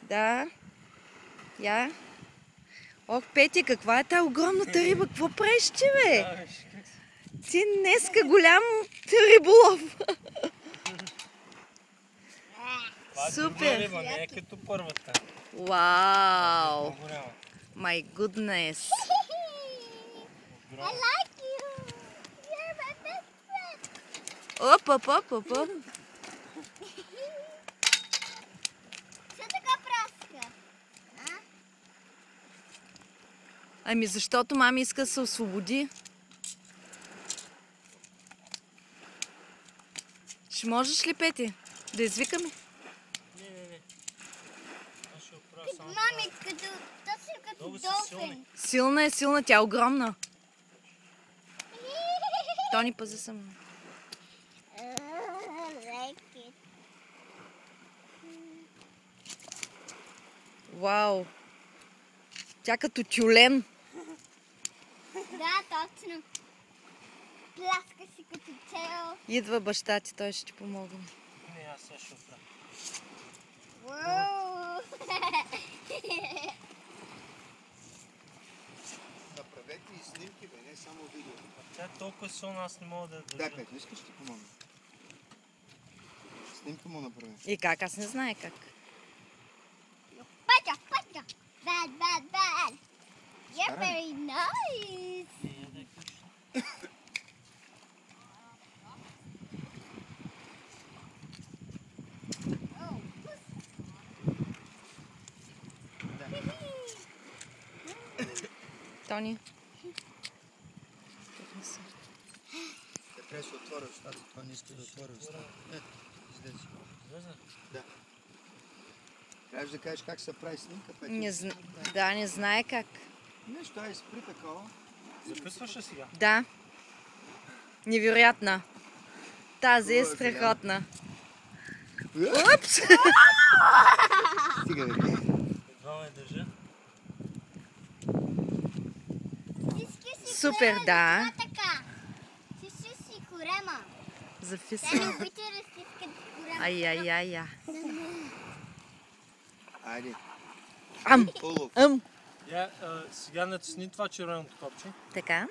Да. Я. Ох, Петя, каква е тази огромната риба? Какво правиш, че, бе? Ти днеска голям риболов. Супер! Риба, не е като първата. Вау! По-голяма. My goodness! I like you. You're my best friend. Оп, оп, оп, оп, оп. Що така праска? Ами защото мами иска да се освободи. Ще можеш ли, Пети? Да извикаме? Не. Аз ще оправя само. Мами, точно като Много са долфин. Силна е, силна, тя е огромна. Тони, пази се. Like it. Вау! Тя като тюлен. Да, точно. Пляска си като цел. Идва баща ти, той ще ти помогне. Не, аз сега ще оправя. Уау! Направете и снимки, бе, не само видео. Тя е толкова силна, аз не мога да я Дай, държа. Петя, искаш ти помогна? Снимка му направи. И как? Аз не знае как. Патя! Bad. You're very nice. Oh. Тони. Те трябва да се отвори устата, това не иска да отвори устата. Ето, излезе. Да. Трябваш да кажеш как се прави снимка, Петя. Да, не знае как. Нещо е спри такова. Записваш ли сега? Да. Невероятна. Тази е страхотна. Упс! Стига, бе. Едва ме държа. Супер, да. Така. Си корема. Те Зафисвам. не обича да стискат корема. Ай. Айде. Ам! Улов. Ам! Сега натисни това червеното копче. Така.